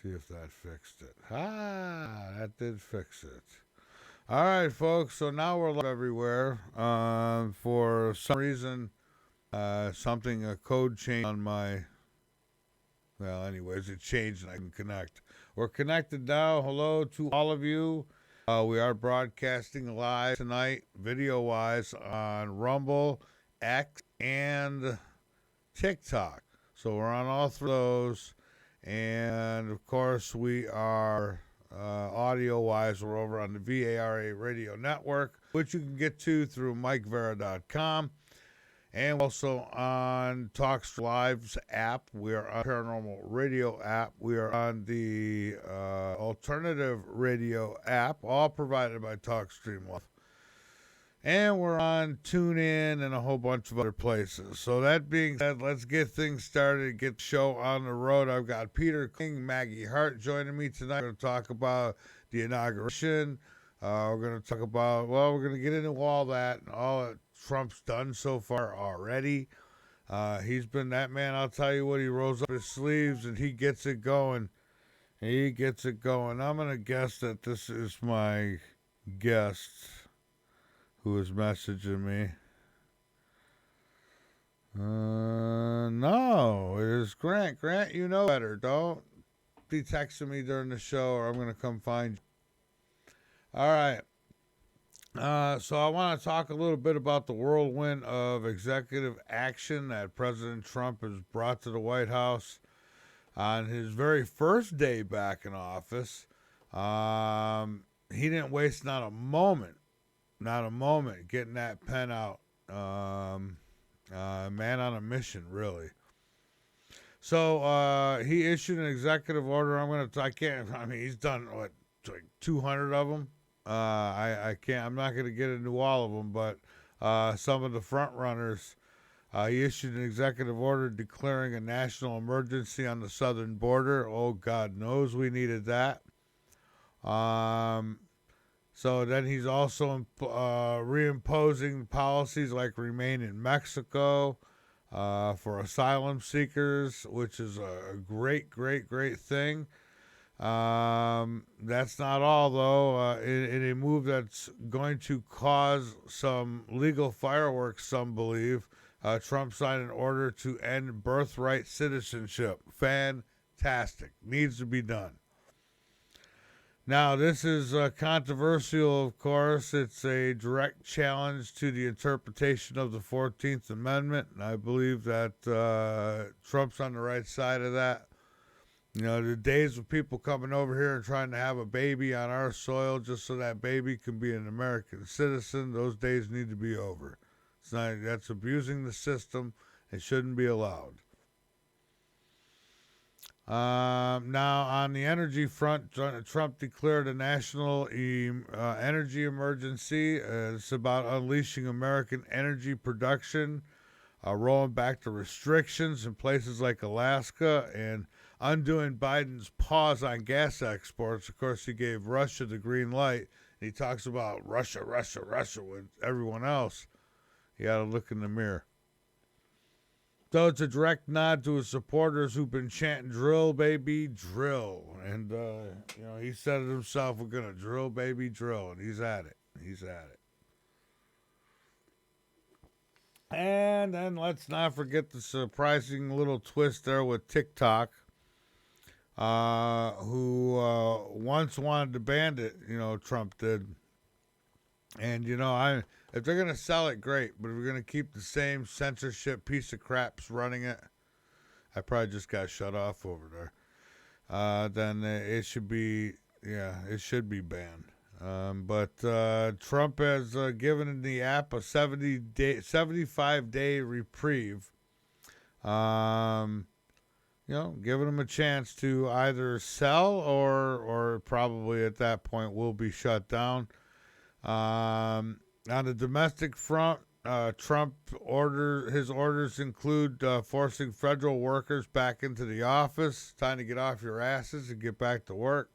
See if that fixed it. That did fix it. All right, folks. So now we're live everywhere. For some reason, something a code changed on my. Well, anyways, it changed and I can connect. We're connected now. Hello to all of you. We are broadcasting live tonight, video wise, on Rumble, X, and TikTok. So we're on all three of those. And of course, we are audio wise, we're over on the VARA radio network, which you can get to through MikeVara.com. And also on Talks Live's app. We are on Paranormal Radio app. We are on the Alternative Radio app, all provided by TalkStream Live. And we're on TuneIn and a whole bunch of other places. So that being said, let's get things started, get the show on the road. I've got Peter King, Maggie Hart joining me tonight. We're going to talk about the inauguration. We're going to talk about, we're going to get into all that and all that Trump's done so far already. He's been that man, I'll tell you what, he rolls up his sleeves and he gets it going. He gets it going. I'm going to guess that this is my guest who is messaging me. No, it is Grant. Grant, you know better. Don't be texting me during the show or I'm going to come find you. All right. So I want to talk a little bit about the whirlwind of executive action that President Trump has brought to the White House on his very first day back in office. He didn't waste not a moment getting that pen out. Man on a mission, really. So he issued an executive order. He's done what, like 200 of them. I'm not going to get into all of them, but some of the front runners, he issued an executive order declaring a national emergency on the southern border. Oh, God knows we needed that. So then he's also reimposing policies like remain in Mexico for asylum seekers, which is a great thing. That's not all, though. In a move that's going to cause some legal fireworks, some believe, Trump signed an order to end birthright citizenship. Fantastic. Needs to be done. Now, this is controversial, of course. It's a direct challenge to the interpretation of the 14th Amendment, and I believe that Trump's on the right side of that. You know, the days of people coming over here and trying to have a baby on our soil just so that baby can be an American citizen, those days need to be over. That's abusing the system. It shouldn't be allowed. Now, on the energy front, Trump declared a national energy emergency. It's about unleashing American energy production, rolling back the restrictions in places like Alaska, and undoing Biden's pause on gas exports. Of course, he gave Russia the green light. And he talks about Russia with everyone else. You got to look in the mirror. So it's a direct nod to his supporters who've been chanting, drill, baby, drill. And, he said it himself, we're going to drill, baby, drill. And he's at it. And then let's not forget the surprising little twist there with TikTok, who once wanted to ban it, Trump did. And, if they're going to sell it, great. But if we're going to keep the same censorship piece of craps running it, I probably just got shut off over there. Then it should be banned. But Trump has given the app a 75-day reprieve. Giving them a chance to either sell or probably at that point will be shut down. On the domestic front, Trump his orders include forcing federal workers back into the office, time to get off your asses and get back to work.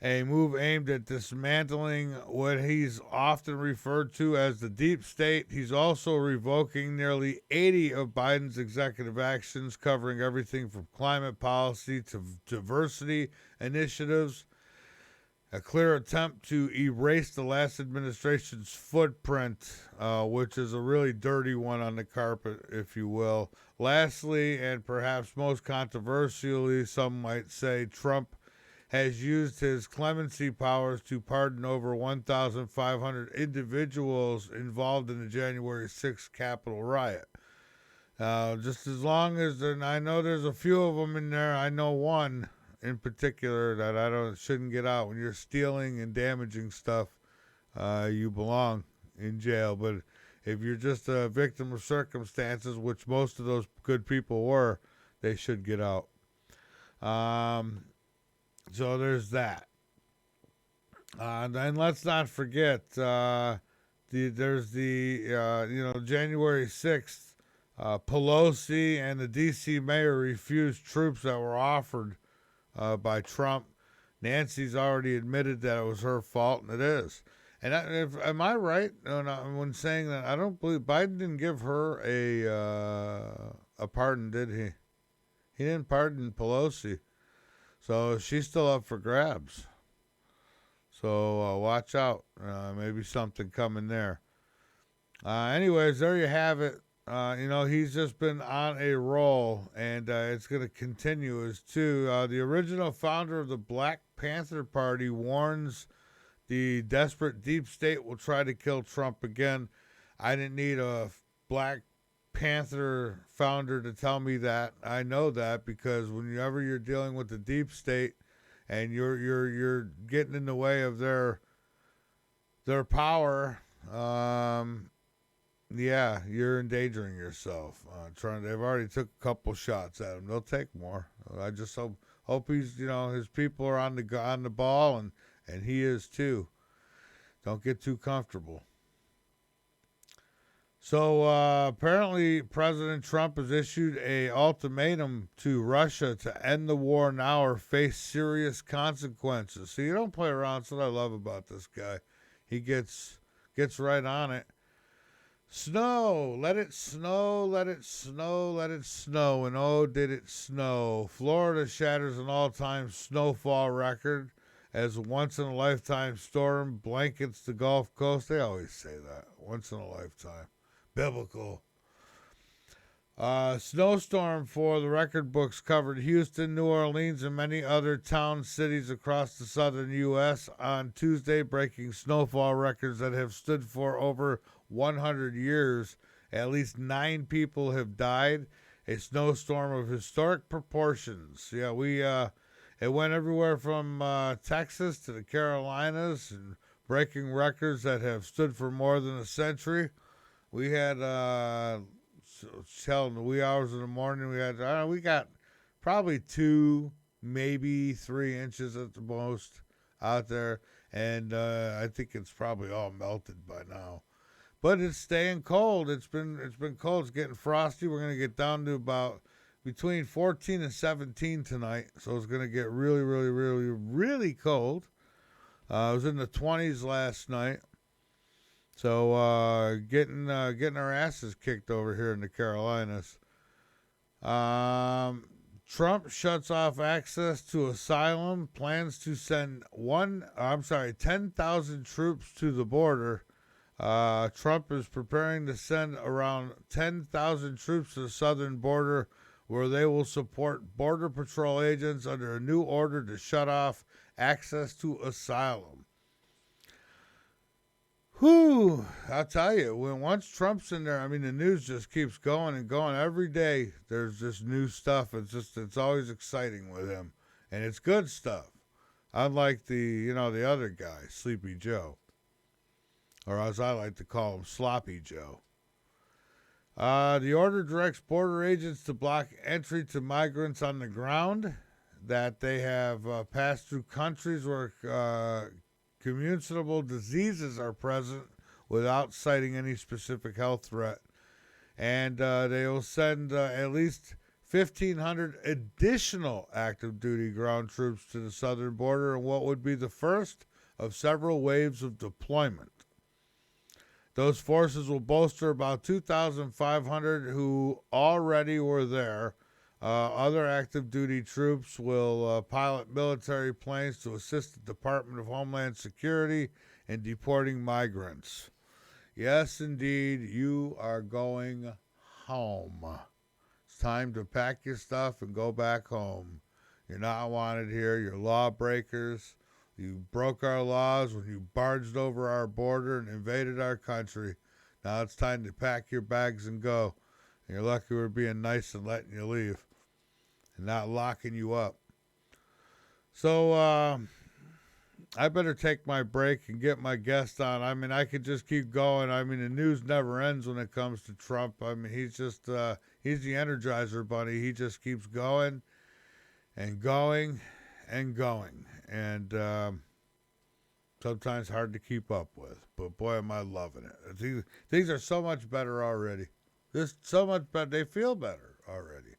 a move aimed at dismantling what he's often referred to as the deep state. He's also revoking nearly 80 of Biden's executive actions, covering everything from climate policy to diversity initiatives, a clear attempt to erase the last administration's footprint, which is a really dirty one on the carpet, if you will. Lastly, and perhaps most controversially, some might say, Trump has used his clemency powers to pardon over 1,500 individuals involved in the January 6th Capitol riot. Just as long as I know there's a few of them in there. I know one in particular that shouldn't get out. When you're stealing and damaging stuff, you belong in jail. But if you're just a victim of circumstances, which most of those good people were, they should get out. So there's that. And let's not forget, there's the January 6th, Pelosi and the D.C. mayor refused troops that were offered by Trump. Nancy's already admitted that it was her fault, and it is. And am I right when saying that? I don't believe Biden didn't give her a pardon, did he? He didn't pardon Pelosi. So she's still up for grabs. So watch out. Maybe something coming there. Anyways, there you have it. He's just been on a roll, and it's going to continue as too. The original founder of the Black Panther Party warns the desperate deep state will try to kill Trump again. I didn't need a Black Panther founder to tell me that. I know that because whenever you're dealing with the deep state and you're getting in the way of their power, you're endangering yourself. They've already took a couple shots at him. They'll take more. I just hope he's his people are on the ball and he is too. Don't get too comfortable. So apparently President Trump has issued an ultimatum to Russia to end the war now or face serious consequences. So you don't play around. That's what I love about this guy. He gets right on it. Snow, let it snow, let it snow, let it snow. And oh, did it snow. Florida shatters an all-time snowfall record as a once-in-a-lifetime storm blankets the Gulf Coast. They always say that, once-in-a-lifetime. Biblical. Snowstorm for the record books covered Houston, New Orleans, and many other town cities across the southern U.S. on Tuesday, breaking snowfall records that have stood for over 100 years. At least 9 people have died. A snowstorm of historic proportions. Yeah, it went everywhere from Texas to the Carolinas, and breaking records that have stood for more than a century. We had till the wee hours in the morning. We got probably 2, maybe 3 inches at the most out there, and I think it's probably all melted by now. But it's staying cold. It's been cold. It's getting frosty. We're gonna get down to about between 14 and 17 tonight, so it's gonna get really, really, really, really cold. It was in the 20s last night. So getting our asses kicked over here in the Carolinas. Trump shuts off access to asylum, plans to send 10,000 troops to the border. Trump is preparing to send around 10,000 troops to the southern border, where they will support Border Patrol agents under a new order to shut off access to asylum. Whew, I'll tell you, once Trump's in there, the news just keeps going and going. Every day there's just new stuff. It's always exciting with him, and it's good stuff. Unlike the other guy, Sleepy Joe, or as I like to call him, Sloppy Joe. The order directs border agents to block entry to migrants on the ground that they have passed through countries where communicable diseases are present without citing any specific health threat. And they will send at least 1,500 additional active duty ground troops to the southern border in what would be the first of several waves of deployment. Those forces will bolster about 2,500 who already were there. Other active duty troops will pilot military planes to assist the Department of Homeland Security in deporting migrants. Yes, indeed, you are going home. It's time to pack your stuff and go back home. You're not wanted here. You're lawbreakers. You broke our laws when you barged over our border and invaded our country. Now it's time to pack your bags and go. And you're lucky we're being nice and letting you leave and not locking you up. So I better take my break and get my guest on. I mean, I could just keep going. I mean, the news never ends when it comes to Trump. I mean, he's just, he's the Energizer Bunny. He just keeps going and going and going. And sometimes hard to keep up with. But boy, am I loving it. Things are so much better already. So much better. They feel better already.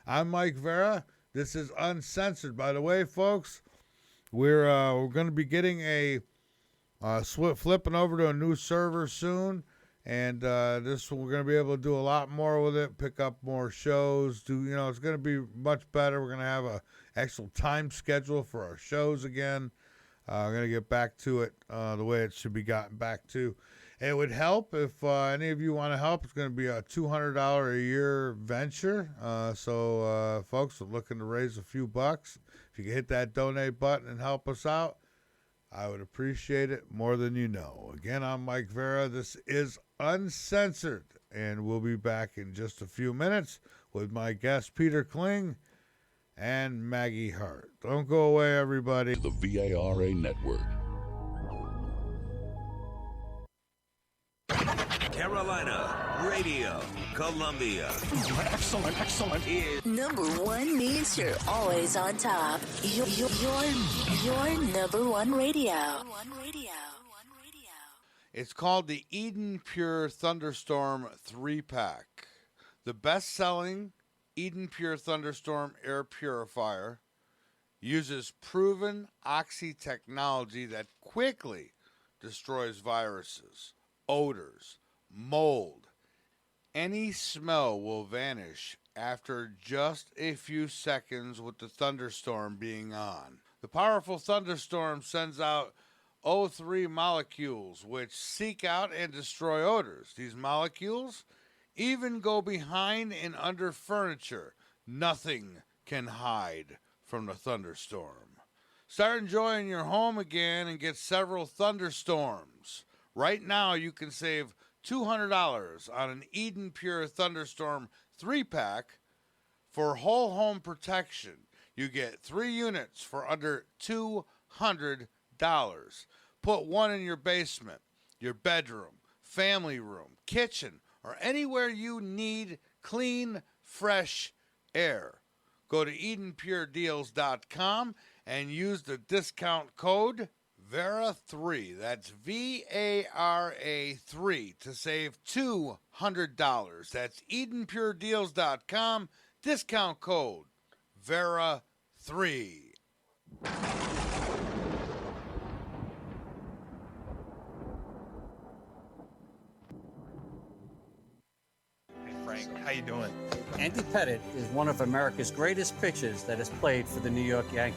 I'm Mike Vara. This is Uncensored. By the way, folks, we're going to be getting flipping over to a new server soon, and we're going to be able to do a lot more with it, pick up more shows. It's going to be much better. We're going to have a actual time schedule for our shows again. I'm going to get back to it the way it should be gotten back to. It would help if any of you want to help. It's going to be a $200 a year venture. So folks are looking to raise a few bucks. If you can hit that donate button and help us out, I would appreciate it more than you know. Again, I'm Mike Vara. This is Uncensored, and we'll be back in just a few minutes with my guest, Peter Kling and Maggie Hart. Don't go away, everybody. The VARA Network. Carolina Radio, Columbia. Excellent. Number one means you're always on top. Your number one radio. It's called the Eden Pure Thunderstorm 3-pack. The best-selling Eden Pure Thunderstorm air purifier uses proven oxy technology that quickly destroys viruses, odors, mold. Any smell will vanish after just a few seconds with the thunderstorm being on. The powerful thunderstorm sends out O3 molecules which seek out and destroy odors. These molecules even go behind and under furniture. Nothing can hide from the thunderstorm. Start enjoying your home again and get several thunderstorms. Right now you can save $200 on an Eden Pure Thunderstorm 3-pack for whole home protection. You get 3 units for under $200. Put one in your basement, your bedroom, family room, kitchen, or anywhere you need clean, fresh air. Go to EdenPureDeals.com and use the discount code VARA3, that's VARA 3, to save $200. That's EdenPureDeals.com, discount code VARA3. Frank, how you doing? Andy Pettitte is one of America's greatest pitchers that has played for the New York Yankees.